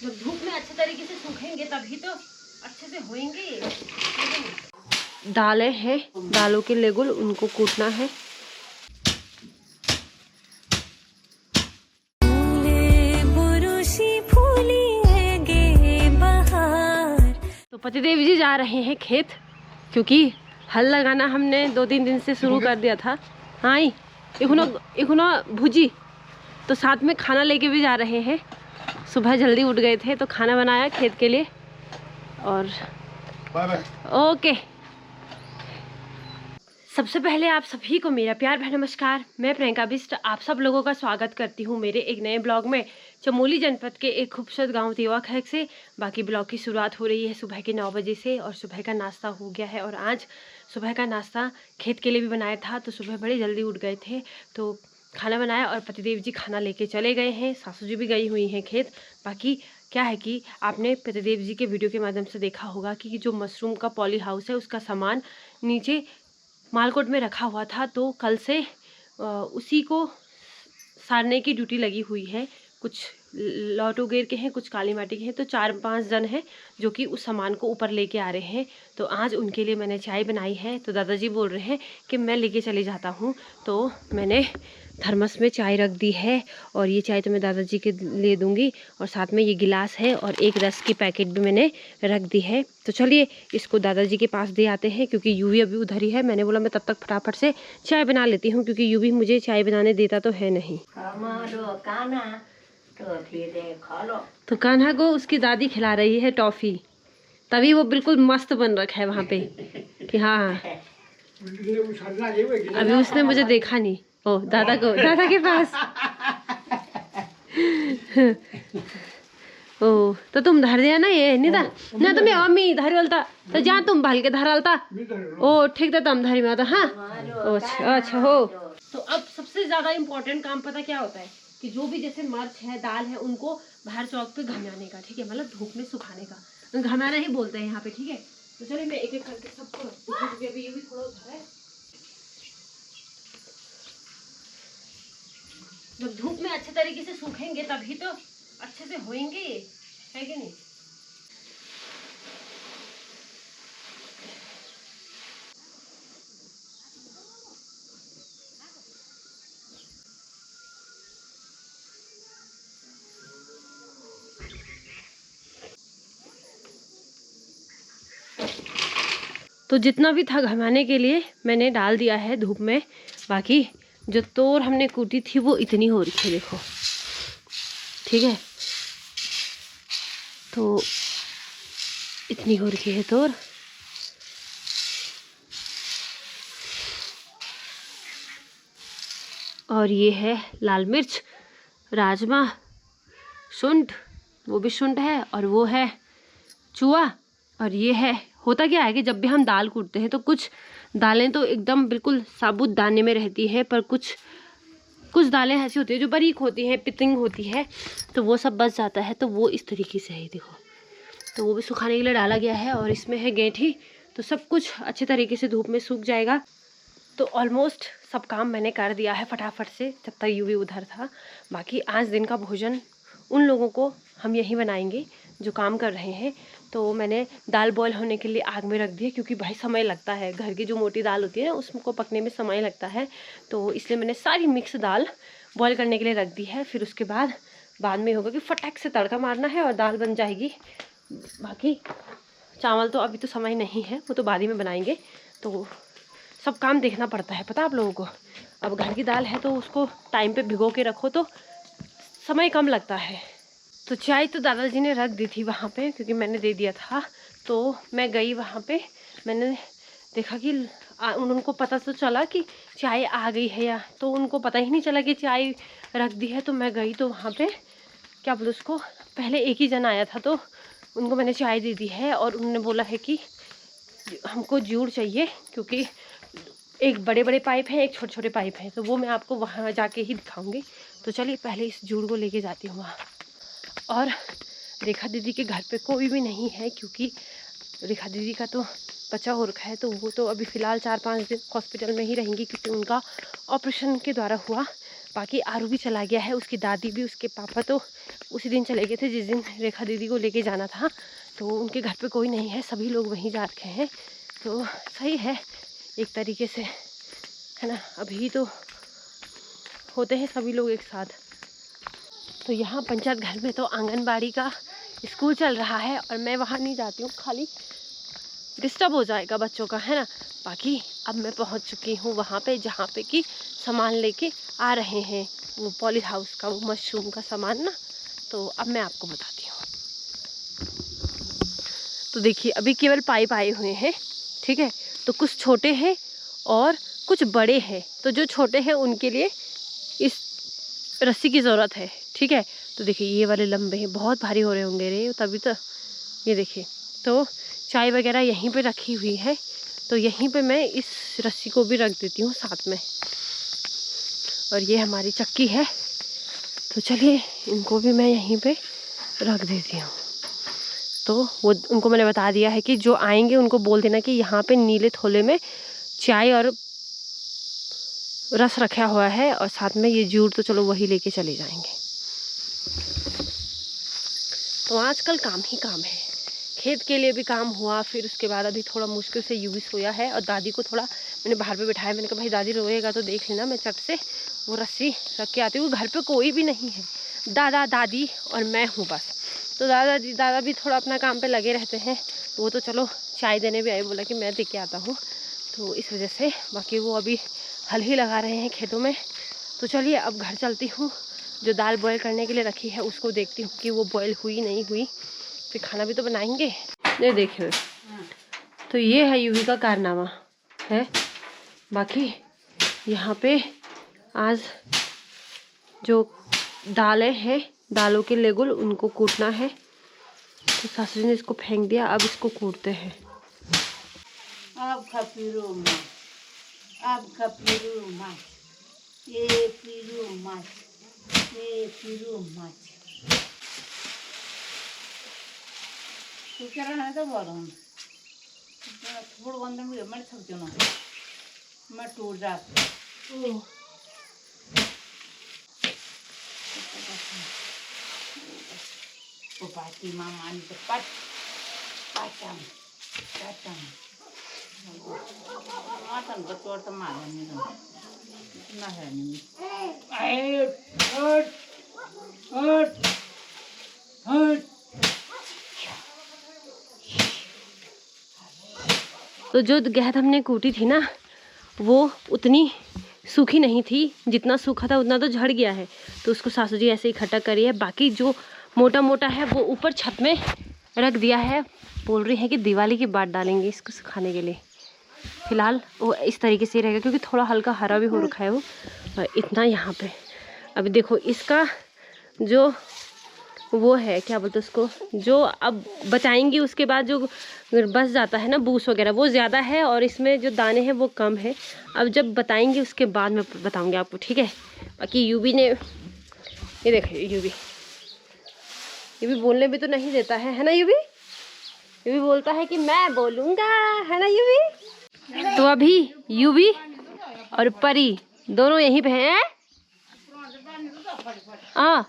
जब धूप में अच्छे तरीके से सूखेंगे तभी तो अच्छे से होंगे। दालें हैं, दालों के लेगुल उनको कूटना है। तो पतिदेव जी जा रहे हैं खेत, क्योंकि हल लगाना हमने 2-3 दिन से शुरू कर दिया था। हाँ, इखुनो भुजी, तो साथ में खाना लेके भी जा रहे हैं। सुबह जल्दी उठ गए थे तो खाना बनाया खेत के लिए। और ओके, सबसे पहले आप सभी को मेरा प्यार भरा नमस्कार। मैं प्रियंका बिष्ट आप सब लोगों का स्वागत करती हूँ मेरे एक नए ब्लॉग में। चमोली जनपद के एक खूबसूरत गांव तिवा खैक से। बाकी ब्लॉग की शुरुआत हो रही है सुबह के 9 बजे से, और सुबह का नाश्ता हो गया है। और आज सुबह का नाश्ता खेत के लिए भी बनाया था, तो सुबह बड़ी जल्दी उठ गए थे तो खाना बनाया, और पतिदेव जी खाना लेके चले गए हैं। सासू जी भी गई हुई हैं खेत। बाकी क्या है कि आपने पतिदेव जी के वीडियो के माध्यम से देखा होगा कि जो मशरूम का पॉली हाउस है उसका सामान नीचे मालकोट में रखा हुआ था, तो कल से उसी को सारने की ड्यूटी लगी हुई है। कुछ लॉटो गेर के हैं, कुछ काली माटी के हैं, तो 4-5 जन हैं जो कि उस सामान को ऊपर लेके आ रहे हैं। तो आज उनके लिए मैंने चाय बनाई है। तो दादाजी बोल रहे हैं कि मैं लेके चली जाता हूँ, तो मैंने थर्मस में चाय रख दी है। और ये चाय तो मैं दादाजी के लिए दूंगी, और साथ में ये गिलास है और एक रस की पैकेट भी मैंने रख दी है। तो चलिए इसको दादाजी के पास दे आते हैं, क्योंकि यूवी अभी उधर ही है। मैंने बोला मैं तब तक फटाफट से चाय बना लेती हूँ, क्योंकि यूवी मुझे चाय बनाने देता तो है नहीं। तो कान्हा को उसकी दादी खिला रही है टॉफी, तभी वो बिल्कुल मस्त बन रखा है वहाँ पे कि हाँ। अभी उसने मुझे देखा नहीं। ओ दादा को, दादा के पास। ओ तो तुम धर दिया ना ये नहीं था ना, तुम्हें अम्मी धर वालता तो जा तुम भाल के धरालता। ओ ठीक था, तुम धरी में। हाँ अच्छा हो। तो अब सबसे ज्यादा इम्पोर्टेंट काम पता क्या होता है कि जो भी जैसे मिर्च है, दाल है, उनको बाहर चौक पे घमाने का, ठीक है, मतलब धूप में सुखाने का, घमाना ही बोलते हैं यहाँ पे, ठीक है। तो चलिए मैं एक एक करके सबको अभी ये भी थोड़ा उधर है। जब धूप में अच्छे तरीके से सूखेंगे तभी तो अच्छे से होंगे, है कि नहीं। तो जितना भी था घमाने के लिए मैंने डाल दिया है धूप में। बाकी जो तोर हमने कूटी थी वो इतनी हो रही है, देखो, ठीक है। तो इतनी हो रही है तोर। और ये है लाल मिर्च, राजमा, शुंठ, वो भी शुंठ है, और वो है चूआ। और ये है, होता क्या है कि जब भी हम दाल कूटते हैं तो कुछ दालें तो एकदम बिल्कुल साबुत दाने में रहती है, पर कुछ दालें ऐसी होती है जो बारीक होती है, पितिंग होती है, तो वो सब बच जाता है। तो वो इस तरीके से है, देखो। तो वो भी सुखाने के लिए डाला गया है, और इसमें है गेंठी। तो सब कुछ अच्छे तरीके से धूप में सूख जाएगा। तो ऑलमोस्ट सब काम मैंने कर दिया है फटाफट से, जब तक यूवी उधर था। बाकी आज दिन का भोजन उन लोगों को हम यहीं बनाएंगे जो काम कर रहे हैं। तो मैंने दाल बॉयल होने के लिए आग में रख दी है, क्योंकि भाई समय लगता है, घर की जो मोटी दाल होती है ना उसको पकने में समय लगता है। तो इसलिए मैंने सारी मिक्स दाल बॉयल करने के लिए रख दी है। फिर उसके बाद में होगा कि फटाक से तड़का मारना है और दाल बन जाएगी। बाकी चावल तो अभी तो समय नहीं है, वो तो बाद ही में बनाएंगे। तो सब काम देखना पड़ता है, पता आप लोगों को। अब घर की दाल है तो उसको टाइम पे भिगो के रखो तो समय कम लगता है। तो चाय तो दादाजी ने रख दी थी वहाँ पे, क्योंकि मैंने दे दिया था। तो मैं गई वहाँ पे, मैंने देखा कि उनको पता तो चला कि चाय आ गई है, या तो उनको पता ही नहीं चला कि चाय रख दी है। तो मैं गई तो वहाँ पे क्या बोलो उसको, पहले एक ही जन आया था तो उनको मैंने चाय दे दी है। और उन्होंने बोला है कि हमको जूड़ चाहिए, क्योंकि एक बड़े बड़े पाइप है, एक छोटे छोटे पाइप है, तो वो मैं आपको वहाँ जाके ही दिखाऊंगी। तो चलिए पहले इस जूड़ को लेके जाती हूँ वहाँ। और रेखा दीदी के घर पे कोई भी नहीं है, क्योंकि रेखा दीदी का तो बच्चा हो रखा है, तो वो तो अभी फ़िलहाल 4-5 दिन हॉस्पिटल में ही रहेंगी, क्योंकि उनका ऑपरेशन के द्वारा हुआ बाकी आरू भी चला गया है, उसकी दादी भी, उसके पापा तो उसी दिन चले गए थे जिस दिन रेखा दीदी को लेके जाना था। तो उनके घर पे कोई नहीं है, सभी लोग वहीं जा रखे हैं। तो सही है एक तरीके से, है ना। अभी तो होते हैं सभी लोग एक साथ। तो यहाँ पंचायत घर में तो आंगनबाड़ी का स्कूल चल रहा है और मैं वहाँ नहीं जाती हूँ, खाली डिस्टर्ब हो जाएगा बच्चों का, है ना। बाकी अब मैं पहुँच चुकी हूँ वहाँ पे जहाँ पे कि सामान लेके आ रहे हैं, वो पॉली हाउस का, वो मशरूम का सामान ना। तो अब मैं आपको बताती हूँ। तो देखिए अभी केवल पाइप आए हुए हैं, ठीक है। तो कुछ छोटे हैं और कुछ बड़े हैं। तो जो छोटे हैं उनके लिए इस रस्सी की ज़रूरत है, ठीक है। तो देखिए ये वाले लंबे हैं, बहुत भारी हो रहे होंगे रे, तभी तो ये देखिए। तो चाय वगैरह यहीं पे रखी हुई है, तो यहीं पे मैं इस रस्सी को भी रख देती हूँ साथ में। और ये हमारी चक्की है, तो चलिए इनको भी मैं यहीं पे रख देती हूँ। तो वो उनको मैंने बता दिया है कि जो आएंगे उनको बोल देना कि यहाँ पे नीले थोले में चाय और रस रखा हुआ है, और साथ में ये जूड़ तो चलो वही लेके चले जाएंगे। तो आजकल काम ही काम है, खेत के लिए भी काम हुआ, फिर उसके बाद अभी थोड़ा मुश्किल से यूवी सोया है। और दादी को थोड़ा मैंने बाहर पे बिठाया, मैंने कहा भाई दादी रोएगा तो देख लेना, मैं चट से वो रस्सी रख के आती हूँ। घर पे कोई भी नहीं है, दादा दादी और मैं हूँ बस। तो दादा भी थोड़ा अपना काम पे लगे रहते हैं, वो तो चलो चाय देने भी आए, बोला कि मैं दे के आता हूँ, तो इस वजह से। बाकी वो अभी हल ही लगा रहे हैं खेतों में। तो चलिए अब घर चलती हूँ, जो दाल बॉयल करने के लिए रखी है उसको देखती हूँ कि वो बॉयल हुई नहीं हुई, फिर खाना भी तो बनाएंगे। ये देखिए, तो ये है यूवी का कारनामा है। बाकी यहाँ पे आज जो दालें हैं, दालों के लेगुल, उनको कूटना है। तो सासू जी ने इसको फेंक दिया, अब इसको कूटते हैं। अब खपीरो माछ, ये पीरो माछ, ये पीरो माछ। तू क्या रहना तो बोल रहा हूँ, थोड़ा बंदर मुझे मर सकती हूँ ना, मैं टूट जाती हूँ। पाती मामा तो पट पाचम मातन को तोड़ तो मारो नहीं तो इतना है नहीं। हट हट हट। तो जो गहत हमने कूटी थी ना, वो उतनी सूखी नहीं थी, जितना सूखा था उतना तो झड़ गया है। तो उसको सासू जी ऐसे इकट्ठा करी है। बाकी जो मोटा मोटा है वो ऊपर छत में रख दिया है, बोल रही है कि दिवाली के बाद डालेंगे इसको सुखाने के लिए। फिलहाल वो इस तरीके से ही रहेगा, क्योंकि थोड़ा हल्का हरा भी हो रखा है वो। और इतना यहाँ पे अभी देखो, इसका जो वो है क्या बोलते उसको, जो अब बचाएंगी उसके बाद जो बच जाता है ना बूस वगैरह, वो ज़्यादा है, और इसमें जो दाने हैं वो कम है। अब जब बताएंगे उसके बाद मैं बताऊंगी आपको, ठीक है। बाकी यूवी ने, ये देखिए यूवी बोलने भी तो नहीं देता है ना यूवी। यूवी बोलता है कि मैं बोलूँगा, है ना यूवी। तो अभी यूवी और परी दोनों यहीं पे हैं। हाँ,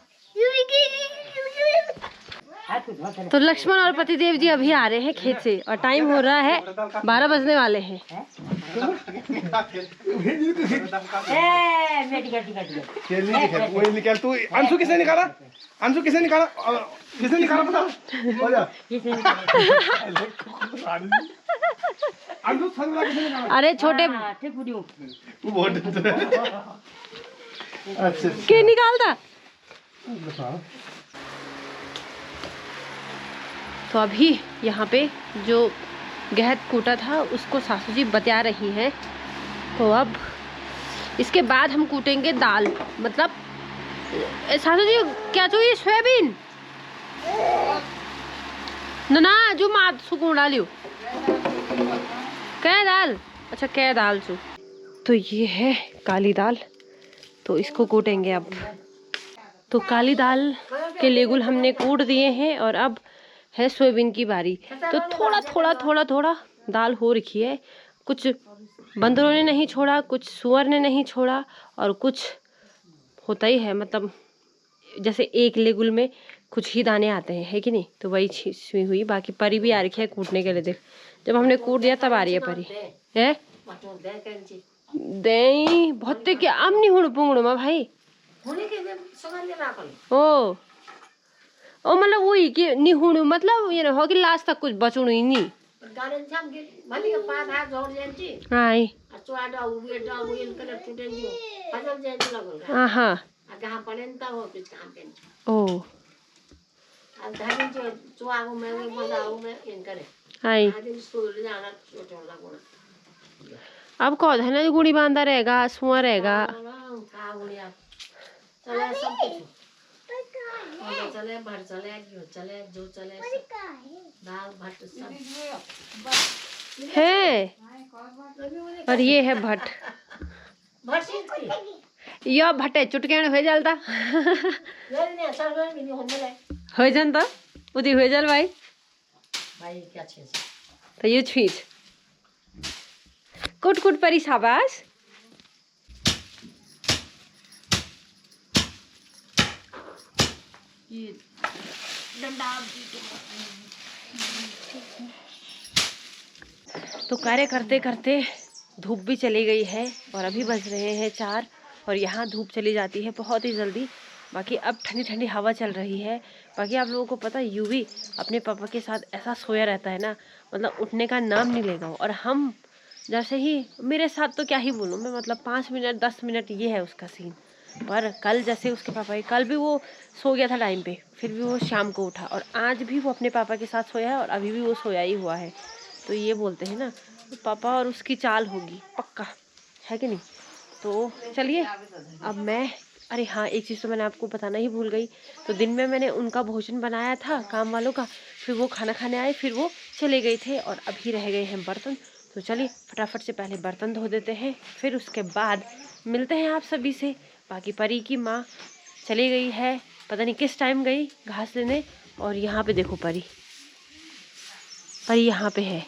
तो लक्ष्मण और पतिदेव जी अभी आ रहे हैं खेत से, और टाइम हो रहा है 12 बजने वाले हैं। तू अंशु किसने निकाला? अंशु किसने निकाला? किसने निकाला पता? अरे छोटे के निकालता। तो अभी यहाँ पे जो गहत कूटा था उसको सासू जी बता रही हैं। तो अब इसके बाद हम कूटेंगे दाल, मतलब सासू जी क्या चाहिए, सोयाबीन ना जो मात सुकून डालियो क्या दाल, अच्छा क्या दाल चू। तो ये है काली दाल, तो इसको कूटेंगे अब। तो काली दाल के लेगुल हमने कूट दिए हैं, और अब है सोयाबीन की बारी। तो थोड़ा दाल हो रखी है, कुछ बंदरों ने नहीं छोड़ा, कुछ सुअर ने नहीं छोड़ा, और कुछ होता ही है, मतलब जैसे एक लेगुल में कुछ ही दाने आते हैं, है कि नहीं। तो वही सुई हुई, बाकी परी भी आ रखी है कूटने के लिए। देख जब हमने कूट दिया तब आ रही है परी है। दे बहुत क्या आम नहीं हुण पुंगड़ में भाई ओ ओ मतलब वही कि नहीं हुण मतलब ये हो कि लास्ट तक कुछ बचुण ही नहीं। आई हाँ ओ आई अब कौन है ना गुड़ी बांधा रहेगा, सुआ रहेगा। चले भर चले घी चले जो चले दाल भात सब है। और ये है भट्ट, यह भट्टे चुटके हो जलता हो जान तो उदी हो जल भाई क्या तो ये छीज कुट कुट परी शाबाश। तो कार्य करते करते धूप भी चली गई है और अभी बज रहे हैं 4 और यहाँ धूप चली जाती है बहुत ही जल्दी। बाकी अब ठंडी ठंडी हवा चल रही है। बाकी आप लोगों को पता है यूवी अपने पापा के साथ ऐसा सोया रहता है ना, मतलब उठने का नाम नहीं लेगा। और हम जैसे ही मेरे साथ तो क्या ही बोलूँ मैं, मतलब 5 मिनट 10 मिनट ये है उसका सीन। पर कल जैसे उसके पापा कल भी वो सो गया था टाइम पे, फिर भी वो शाम को उठा और आज भी वो अपने पापा के साथ सोया है और अभी भी वो सोया ही हुआ है। तो ये बोलते हैं ना तो पापा और उसकी चाल होगी पक्का, है कि नहीं। तो चलिए अब मैं, अरे हाँ एक चीज़ तो मैंने आपको बताना ही भूल गई। तो दिन में मैंने उनका भोजन बनाया था काम वालों का, फिर वो खाना खाने आए, फिर वो चले गए थे और अभी रह गए हैं बर्तन। तो चलिए फटाफट से पहले बर्तन धो देते हैं, फिर उसके बाद मिलते हैं आप सभी से। बाकी परी की माँ चली गई है, पता नहीं किस टाइम गई घास लेने। और यहाँ पे देखो परी, परी यहाँ पे है।